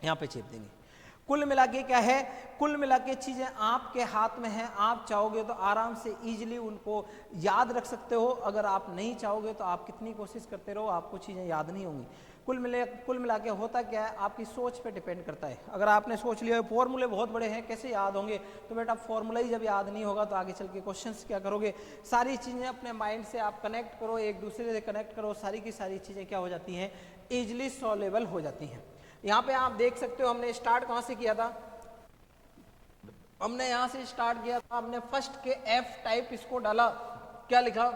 यहाँ पे चेप देंगे। कुल मिला के क्या है, कुल मिला के चीजें आपके हाथ में हैं। आप चाहोगे तो आराम से इजीली उनको याद रख सकते हो, अगर आप नहीं चाहोगे तो आप कितनी कोशिश करते रहो आपको चीजें याद नहीं होंगी। कुल मिला के होता क्या है, आपकी सोच पे डिपेंड करता है। अगर आपने सोच लिया फॉर्मूले बहुत बड़े हैं कैसे याद होंगे, तो बेटा फॉर्मूला ही जब याद नहीं होगा तो आगे चल के क्वेश्चंस क्या करोगे। सारी चीजें अपने माइंड से आप कनेक्ट करो, एक दूसरे से कनेक्ट करो, सारी की सारी चीजें क्या हो जाती हैं, इजिली सॉल्वेबल हो जाती हैं। यहाँ पे आप देख सकते हो हमने स्टार्ट कहाँ से किया था, हमने यहाँ से स्टार्ट किया था, हमने फर्स्ट के एफ टाइप इसको डाला, क्या लिखा,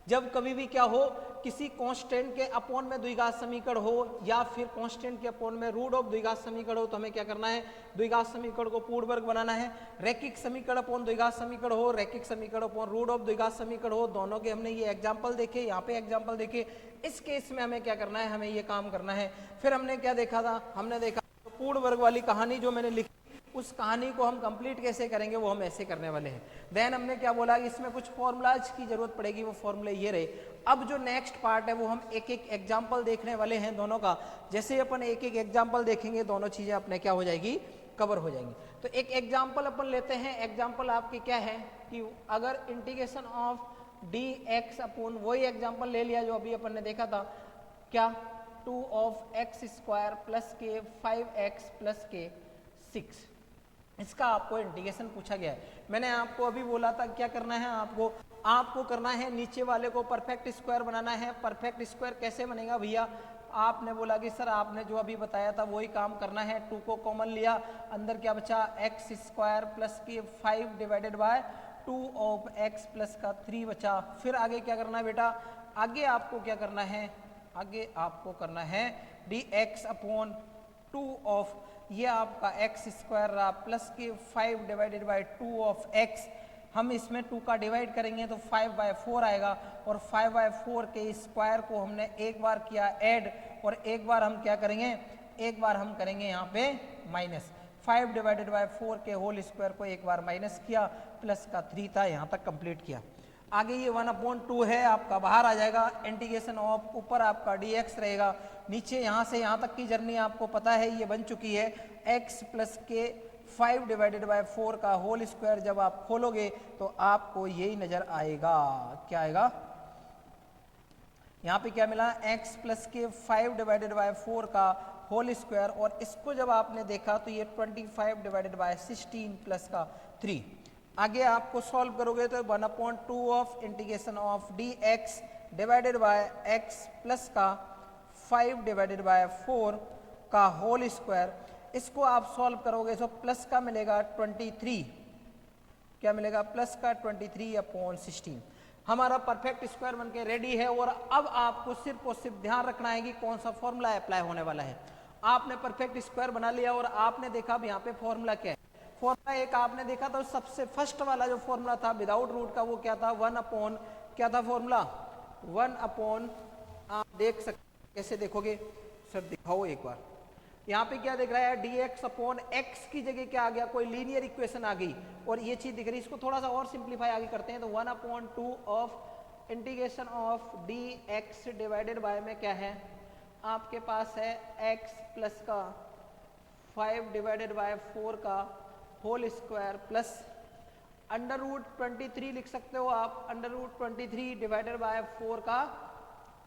जब कभी भी क्या हो, किसी कांस्टेंट के अपोन में द्विघात समीकरण हो या फिर कांस्टेंट के अपोन में रूट ऑफ द्विघात समीकरण हो, तो हमें क्या करना है, द्विघात समीकरण को पूर्ण वर्ग बनाना है। रैखिक समीकरण अपोन द्विघात समीकरण हो, रैखिक समीकरण अपोन रूट ऑफ द्विघात समीकरण हो, दोनों के हमने ये एग्जाम्पल देखे, यहाँ पे एग्जाम्पल देखे। इस केस में हमें क्या करना है, हमें ये काम करना है। फिर हमने क्या देखा था, हमने देखा पूर्ण वर्ग वाली कहानी जो मैंने लिखी, उस कहानी को हम कंप्लीट कैसे करेंगे वो हम ऐसे करने वाले हैं। देन हमने क्या बोला कि इसमें कुछ फॉर्मूलाज की जरूरत पड़ेगी, वो फॉर्मूले ये रहे। अब जो नेक्स्ट पार्ट है वो हम एक एक एग्जांपल देखने वाले हैं दोनों का। जैसे अपन एक एक एग्जांपल देखेंगे दोनों चीजें अपने क्या हो जाएगी, कवर हो जाएंगी। तो एक एग्जांपल अपन लेते हैं। एग्जांपल आपकी क्या है कि अगर इंटीग्रेशन ऑफ dx अपॉन, वही एग्जांपल ले लिया जो अभी अपन ने देखा था, क्या 2 of x स्क्वायर प्लस के 5x प्लस के 6। इसका आपको इंटीग्रेशन पूछा गया है। मैंने आपको अभी बोला था क्या करना है, आपको करना है नीचे वाले को परफेक्ट स्क्वायर बनाना है। परफेक्ट स्क्वायर कैसे बनेगा भैया, आपने बोला कि सर आपने जो अभी बताया था वही काम करना है। 2 को कॉमन लिया, अंदर क्या बचा एक्स स्क्वायर प्लस की 5 divided by 2 of x plus का 3 बचा। फिर आगे क्या करना है बेटा, आगे आपको क्या करना है, आगे आपको करना है डी एक्स अपॉन 2 ऑफ ये आपका एक्स स्क्वायर रहा प्लस के 5 डिवाइडेड बाय 2 ऑफ एक्स। हम इसमें 2 का डिवाइड करेंगे तो 5/4 आएगा और 5/4 के स्क्वायर को हमने एक बार किया ऐड और एक बार हम क्या करेंगे, एक बार हम करेंगे यहाँ पे माइनस। 5 डिवाइडेड बाय 4 के होल स्क्वायर को एक बार माइनस किया, प्लस का 3 था, यहाँ तक कंप्लीट किया। आगे ये 1/2 है आपका बाहर आ जाएगा, इंटीग्रेशन ऑफ ऊपर आपका dx रहेगा, नीचे यहाँ से यहाँ तक की जर्नी आपको पता है ये बन चुकी है। x प्लस के 5 डिवाइडेड बाय 4 का होल स्क्वायर जब आप खोलोगे तो आपको यही नजर आएगा, क्या आएगा, यहाँ पे क्या मिला x प्लस के 5 डिवाइडेड बाय 4 का होल स्क्वायर और इसको जब आपने देखा तो ये 25 डिवाइडेड बाय 16 प्लस का 3। आगे आपको सॉल्व करोगे तो 1/2 of integration of dx divided by x plus का 5 डिवाइडेड बाय 4 का होल स्क्वायर, इसको आप सॉल्व करोगे तो प्लस का मिलेगा 23, क्या मिलेगा प्लस का 23/16। हमारा परफेक्ट स्क्वायर बनके रेडी है। और अब आपको सिर्फ और सिर्फ ध्यान रखना है कि कौन सा फॉर्मूला अप्लाई होने वाला है। आपने परफेक्ट स्क्वायर बना लिया और आपने देखा अब यहाँ पे फॉर्मूला क्या है। फॉर्मूला एक आपने देखा तो सबसे फर्स्ट वाला जो फॉर्मूला था विदाउट रूट का वो क्या था, 1/, क्या था फॉर्मूला 1/, आप देख सकते कैसे देखोगे सर दिखाओ एक बार, यहाँ पे क्या दिख रहा है dx अपॉन x की जगह क्या आ गया, कोई लीनियर इक्वेशन आ गई और ये चीज दिख रही है। इसको थोड़ा सा और सिंप्लीफाई आगे करते हैं तो 1/2 of integration of dx divided by में क्या है आपके पास है x प्लस का 5 डिवाइडेड बाय 4 का होल स्क्वायर प्लस √23 लिख सकते हो आप, √23 डिवाइडेड बाय 4 का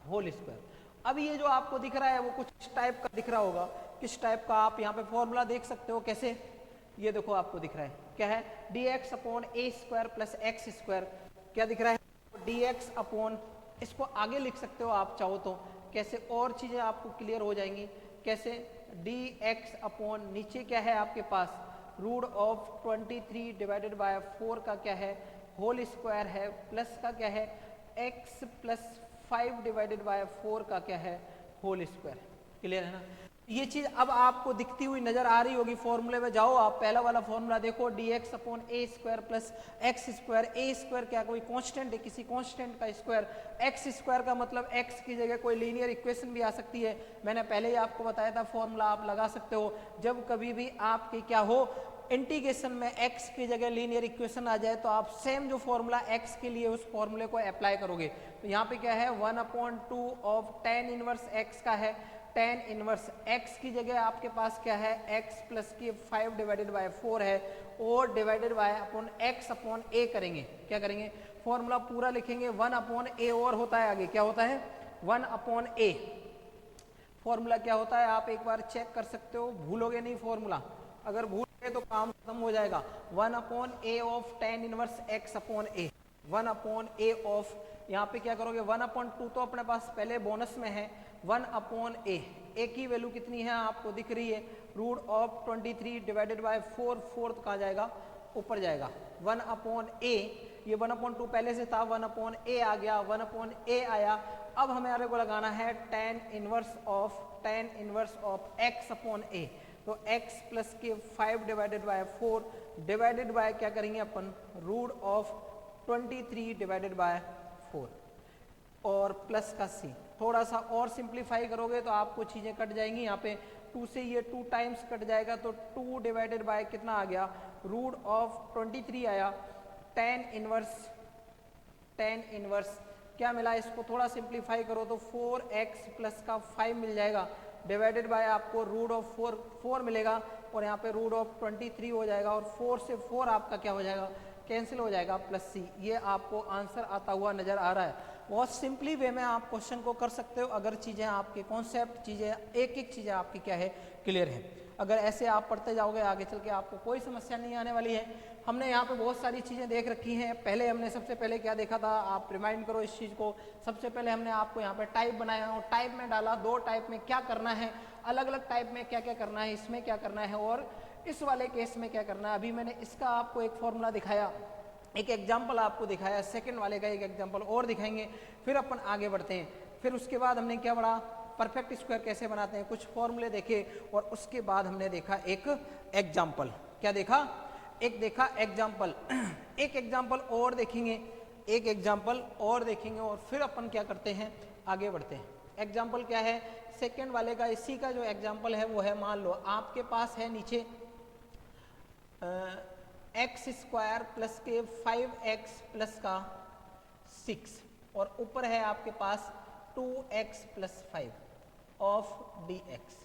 होल स्क्वायर। अब ये जो आपको दिख रहा है वो कुछ इस टाइप का दिख रहा होगा, किस टाइप का आप यहाँ पे फॉर्मूला देख सकते हो कैसे, ये देखो आपको दिख रहा है क्या है dx upon a square plus x square, क्या दिख रहा है dx अपॉन, इसको आगे लिख सकते हो आप चाहो तो कैसे, और चीजें आपको क्लियर हो जाएंगी कैसे, dx अपॉन नीचे क्या है आपके पास √23 डिवाइडेड बाय 4 का क्या है होल स्क्वायर है प्लस का क्या है x प्लस 5 डिवाइडेड बाय 4 का क्या है होल स्क्वायर। क्लियर है ना, ये चीज अब आपको दिखती हुई नजर आ रही होगी। फॉर्मूले में जाओ आप, पहला वाला फॉर्मूला देखो dx upon a square plus x square. a square क्या कोई कांस्टेंट है, किसी कांस्टेंट का स्क्वायर, x स्क्वायर का मतलब x की जगह कोई लीनियर इक्वेशन भी आ सकती है। मैंने पहले ही आपको बताया था फॉर्मूला आप लगा सकते हो जब कभी भी आपके क्या हो इंटीग्रेशन में x की जगह लीनियर इक्वेशन आ जाए तो आप सेम जो फॉर्मूला x के लिए उस फॉर्मूले को अप्लाई करोगे। तो यहाँ पे क्या है 1/2 ऑफ tan इनवर्स x का है, tan इनवर्स x की जगह आपके पास क्या है x प्लस की 5 डिवाइडेड बाय 4 है और divided by upon x upon a करेंगे, क्या करेंगे फॉर्मूला पूरा लिखेंगे 1/a और होता है आगे क्या होता है 1/a। फॉर्मूला क्या होता है आप एक बार चेक कर सकते हो, भूलोगे नहीं फॉर्मूला, अगर भूल गए तो काम खत्म हो जाएगा। 1/a of tan inverse x upon a, 1/a of, यहाँ पे क्या करोगे 1/2 तो अपने पास पहले बोनस में है, 1/a, a की वैल्यू कितनी है आपको दिख रही है √23 डिवाइडेड बाय 4, 4 कहाँ जाएगा ऊपर जाएगा 1/a, ये 1/2 पहले से था 1/a आ गया, 1/a आया। अब हमारे को लगाना है tan inverse of x upon a, तो x प्लस के 5 डिवाइडेड बाय 4 डिवाइडेड बाय क्या करेंगे अपन √23 डिवाइडेड बाय 4 और प्लस का c। थोड़ा सा और सिंप्लीफाई करोगे तो आपको चीजें कट जाएंगी, यहाँ पे 2 से ये 2 टाइम्स कट जाएगा तो 2 डिवाइडेड बाय कितना आ गया √23 आया, tan इनवर्स क्या मिला, इसको थोड़ा सिंप्लीफाई करो तो 4x प्लस का 5 मिल जाएगा डिवाइडेड बाय आपको √4 मिलेगा और यहाँ पे √23 हो जाएगा और 4 से 4 आपका क्या हो जाएगा कैंसिल हो जाएगा प्लस c। ये आपको आंसर आता हुआ नजर आ रहा है। बहुत सिंपली वे में आप क्वेश्चन को कर सकते हो अगर चीज़ें आपके कॉन्सेप्ट चीज़ें एक एक चीज़ें आपकी क्या है क्लियर है। अगर ऐसे आप पढ़ते जाओगे आगे चल के आपको कोई समस्या नहीं आने वाली है। हमने यहाँ पे बहुत सारी चीज़ें देख रखी हैं। पहले हमने सबसे पहले क्या देखा था, आप रिमाइंड करो इस चीज़ को। सबसे पहले हमने आपको यहाँ पे टाइप बनाया और टाइप में डाला, दो टाइप में क्या करना है, अलग अलग टाइप में क्या क्या करना है, इसमें क्या करना है और इस वाले केस में क्या करना है। अभी मैंने इसका आपको एक फॉर्मूला दिखाया, एक एग्जाम्पल आपको दिखाया, सेकंड वाले का एक एग्जाम्पल और दिखाएंगे, फिर अपन आगे बढ़ते हैं। फिर उसके बाद हमने क्या पढ़ा, परफेक्ट स्क्वायर कैसे बनाते हैं, कुछ फॉर्मूले देखे और उसके बाद हमने देखा एक एग्जाम्पल। क्या देखा, एक देखा एग्जाम्पल एक एग्जाम्पल और देखेंगे, एक एग्जाम्पल और देखेंगे और फिर अपन क्या करते हैं आगे बढ़ते हैं। एग्जाम्पल क्या है, सेकंड वाले का, इसी का जो एग्जाम्पल है वो है, मान लो आपके पास है नीचे एक्स स्क्वायर प्लस के 5x प्लस का 6 और ऊपर है आपके पास 2x plus 5 of dx।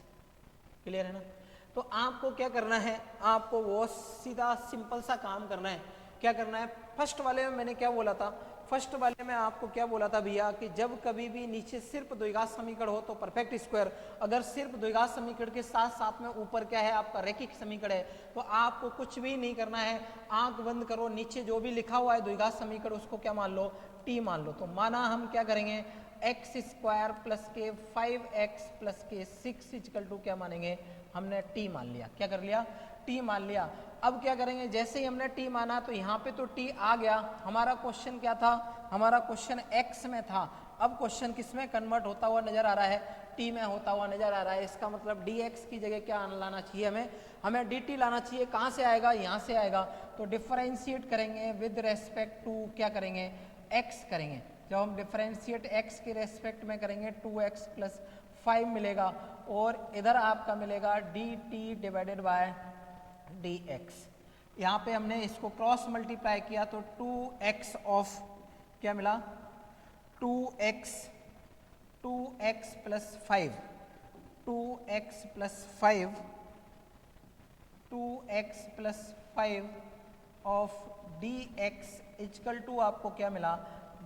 Clear है ना। तो आपको क्या करना है, आपको वो सीधा सिंपल सा काम करना है। क्या करना है, फर्स्ट वाले में मैंने क्या बोला था, फर्स्ट वाले में आपको क्या बोला था भैया कि जब कभी भी नीचे सिर्फ द्विघात समीकरण हो तो परफेक्ट स्क्वायर, अगर सिर्फ द्विघात समीकरण के साथ साथ में ऊपर क्या है आपका रैखिक समीकरण है तो आपको कुछ भी नहीं करना है, आंख बंद करो, नीचे जो भी लिखा हुआ है द्विघात समीकरण उसको क्या मान लो, टी मान लो। तो माना हम क्या करेंगे, एक्स स्क्वायर प्लस के 5x प्लस के 6 इक्वल टू क्या मानेंगे, हमने टी मान लिया। क्या कर लिया, टी मान लिया। अब क्या करेंगे, जैसे ही हमने टी माना तो यहाँ पे तो टी आ गया। हमारा क्वेश्चन क्या था, हमारा क्वेश्चन x में था, अब क्वेश्चन किस में कन्वर्ट होता हुआ नजर आ रहा है, टी में होता हुआ नजर आ रहा है। इसका मतलब dx की जगह क्या लाना चाहिए, हमें dt लाना चाहिए। कहाँ से आएगा, यहाँ से आएगा। तो डिफरेंशिएट करेंगे विद रेस्पेक्ट टू क्या करेंगे, x करेंगे। जब हम डिफरेंशिएट x के रेस्पेक्ट में करेंगे 2x प्लस 5 मिलेगा और इधर आपका मिलेगा dt डिवाइडेड बाय dx। यहाँ पे हमने इसको क्रॉस मल्टीप्लाई किया तो 2x ऑफ क्या मिला, 2x plus 5, 2x plus 5, 2x plus 5 of dx equal to आपको क्या मिला,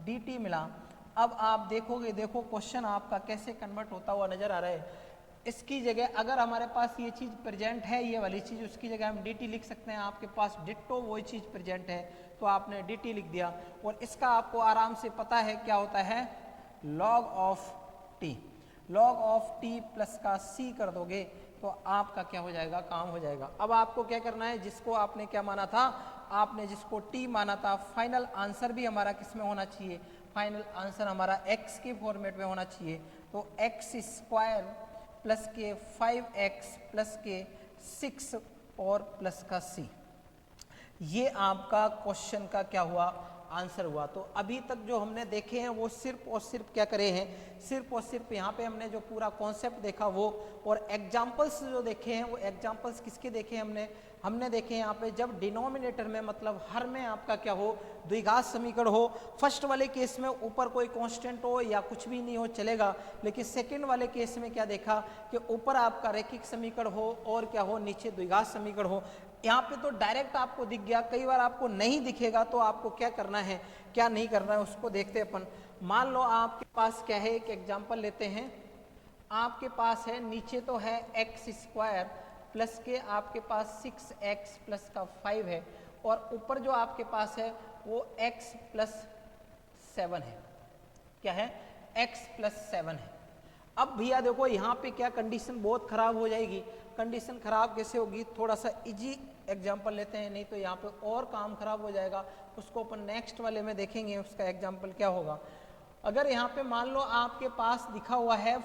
dt मिला। अब आप देखोगे, देखो क्वेश्चन आपका कैसे कन्वर्ट होता हुआ नजर आ रहा है। इसकी जगह अगर हमारे पास ये चीज़ प्रेजेंट है, ये वाली चीज़, उसकी जगह हम dt लिख सकते हैं। आपके पास डिट्टो वही चीज़ प्रेजेंट है तो आपने dt लिख दिया और इसका आपको आराम से पता है क्या होता है, log of t, log of t plus का c कर दोगे तो आपका क्या हो जाएगा, काम हो जाएगा। अब आपको क्या करना है, जिसको आपने क्या माना था, आपने जिसको t माना था, फाइनल आंसर भी हमारा किस में होना चाहिए, फाइनल आंसर हमारा x के फॉर्मेट में होना चाहिए। तो x स्क्वायर प्लस के 5x प्लस के 6 और प्लस का c, ये आपका क्वेश्चन का क्या हुआ, आंसर हुआ। तो अभी तक जो हमने देखे हैं वो सिर्फ और सिर्फ क्या करे हैं, सिर्फ और सिर्फ यहाँ पे हमने जो पूरा कॉन्सेप्ट देखा वो, और एग्जाम्पल्स जो देखे हैं वो एग्जाम्पल्स किसके देखे हैं, हमने देखे यहाँ पे जब डिनोमिनेटर में मतलब हर में आपका क्या हो, द्विघात समीकरण हो। फर्स्ट वाले केस में ऊपर कोई कांस्टेंट हो या कुछ भी नहीं हो चलेगा, लेकिन सेकंड वाले केस में क्या देखा कि ऊपर आपका रैखिक समीकरण हो और क्या हो, नीचे द्विघात समीकरण हो। यहाँ पे तो डायरेक्ट आपको दिख गया, कई बार आपको नहीं दिखेगा तो आपको क्या करना है, क्या नहीं करना है उसको देखते हैं अपन। मान लो आपके पास क्या है, एक एग्जाम्पल लेते हैं, आपके पास है नीचे तो है एक्स स्क्वायर प्लस के आपके पास 6x प्लस का 5 है और ऊपर जो आपके पास है वो x प्लस 7 है। क्या है, x प्लस 7 है। अब भैया देखो यहाँ पे क्या कंडीशन बहुत खराब हो जाएगी। कंडीशन खराब कैसे होगी, थोड़ा सा इजी एग्जाम्पल लेते हैं, नहीं तो यहाँ पे और काम खराब हो जाएगा। उसको अपन नेक्स्ट वाले में देखेंगे उसका एग्जाम्पल क्या होगा। अगर यहाँ पे मान लो आपके पास लिखा हुआ है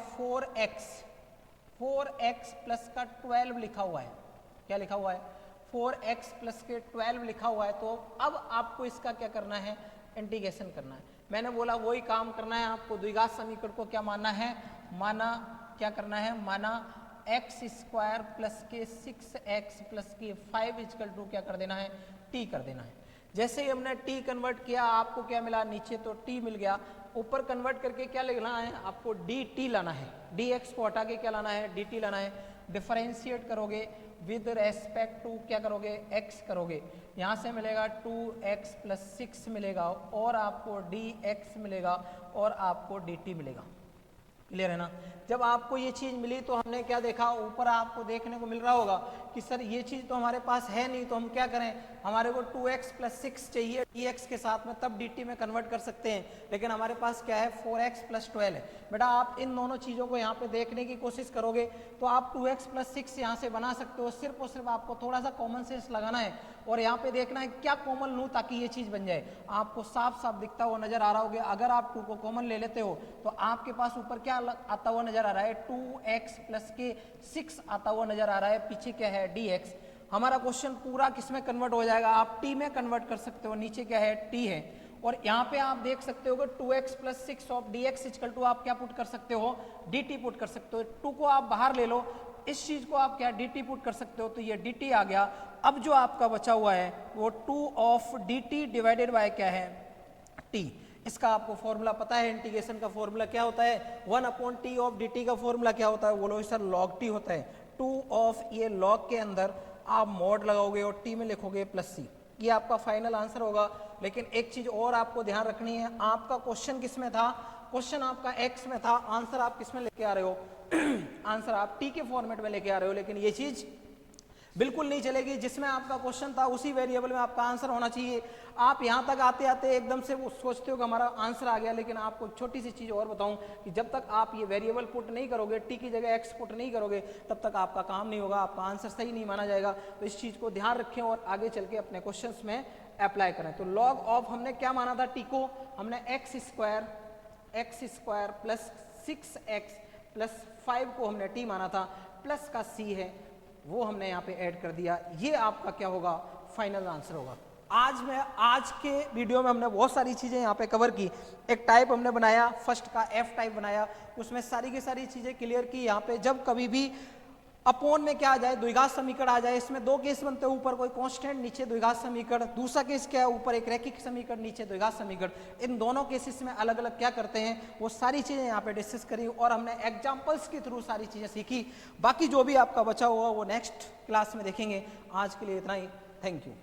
4x प्लस का 12 लिखा हुआ है। क्या लिखा हुआ है, 4x प्लस के 12 लिखा हुआ है। तो अब आपको इसका क्या करना है, इंटीग्रेशन करना है। मैंने बोला वही काम करना है आपको, द्विघात समीकरण को क्या मानना है, माना क्या करना है, माना एक्स स्क्वायर प्लस के 6x प्लस के 5 इक्वल टू क्या कर देना है, t कर देना है। जैसे ही हमने t कन्वर्ट किया आपको क्या मिला, नीचे तो t मिल गया, ऊपर कन्वर्ट करके क्या लिखना है आपको, dt लाना है, dx को हटा के क्या लाना है, dt लाना है। डिफरेंशिएट करोगे विद रेस्पेक्ट टू क्या करोगे, x करोगे, यहाँ से मिलेगा 2x + 6 मिलेगा और आपको dx मिलेगा और आपको dt मिलेगा। क्लियर है ना। जब आपको ये चीज मिली तो हमने क्या देखा, ऊपर आपको देखने को मिल रहा होगा कि सर ये चीज तो हमारे पास है नहीं, तो हम क्या करें, हमारे को 2x + 6 चाहिए dx के साथ में, तब dt में कन्वर्ट कर सकते हैं, लेकिन हमारे पास क्या है 4x + 12 है। बेटा आप इन दोनों चीजों को यहाँ पे देखने की कोशिश करोगे तो आप 2x + 6 यहाँ से बना सकते हो, सिर्फ और सिर्फ आपको थोड़ा सा कॉमन सेंस लगाना है और यहाँ पे देखना है क्या कॉमन लूँ ताकि ये चीज बन जाए। आपको साफ साफ दिखता हुआ नजर आ रहा होगा, अगर आप 2 को कॉमन ले लेते हो तो आपके पास ऊपर क्या आता हुआ नजर आ रहा है, 2x + 6 आता हुआ नजर आ रहा है, पीछे क्या है dx। हमारा क्वेश्चन पूरा किस में कन्वर्ट हो जाएगा, आप t में कन्वर्ट कर सकते हो, नीचे क्या है t है, और यहाँ पे आप देख सकते हो कि 2x + 6 ऑफ dx = आप क्या पुट कर सकते हो, dt पुट कर सकते हो। 2 को आप बाहर ले लो, इस चीज को आप क्या dt पुट कर सकते हो, तो ये dt आ गया। अब जो आपका बचा हुआ है वो 2 ऑफ dt डिवाइडेड बाय क्या है, t। इसका आपको फॉर्मूला पता है, इंटीग्रेशन का फॉर्मूला क्या होता है, 1/t ऑफ dt का फॉर्मूला क्या होता है, बोलो सर log t होता है। 2 ऑफ ये log के अंदर आप मॉड लगाओगे और t में लिखोगे +c, ये आपका फाइनल आंसर होगा। लेकिन एक चीज और आपको ध्यान रखनी है, आपका क्वेश्चन किस में था, क्वेश्चन आपका x में था, आंसर आप किस में लेके आ रहे हो आंसर आप t के फॉर्मेट में लेके आ रहे हो, लेकिन ये चीज बिल्कुल नहीं चलेगी। जिसमें आपका क्वेश्चन था उसी वेरिएबल में आपका आंसर होना चाहिए। आप यहाँ तक आते आते एकदम से वो सोचते हो कि हमारा आंसर आ गया, लेकिन आपको छोटी सी चीज़ और बताऊं कि जब तक आप ये वेरिएबल पुट नहीं करोगे, टी की जगह एक्स पुट नहीं करोगे, तब तक आपका काम नहीं होगा, आपका आंसर सही नहीं माना जाएगा। तो इस चीज़ को ध्यान रखें और आगे चल के अपने क्वेश्चन में अप्लाई करें। तो लॉग ऑफ हमने क्या माना था, टी को हमने x² + 6x + 5 को हमने t माना था, प्लस का c है वो हमने यहाँ पे ऐड कर दिया। ये आपका क्या होगा, फाइनल आंसर होगा। आज के वीडियो में हमने बहुत सारी चीज़ें यहाँ पे कवर की। एक टाइप हमने बनाया, फर्स्ट का F टाइप बनाया, उसमें सारी की सारी चीज़ें क्लियर की। यहाँ पे जब कभी भी अपोन में क्या आ जाए, द्विघात समीकरण आ जाए, इसमें दो केस बनते हैं, ऊपर कोई कांस्टेंट नीचे द्विघात समीकरण, दूसरा केस क्या है, ऊपर एक रैखिक समीकरण नीचे द्विघात समीकरण। इन दोनों केसेस में अलग अलग क्या करते हैं, वो सारी चीजें यहाँ पे डिस्कस करी और हमने एग्जांपल्स के थ्रू सारी चीजें सीखी। बाकी जो भी आपका बचा हुआ वो नेक्स्ट क्लास में देखेंगे। आज के लिए इतना ही, थैंक यू।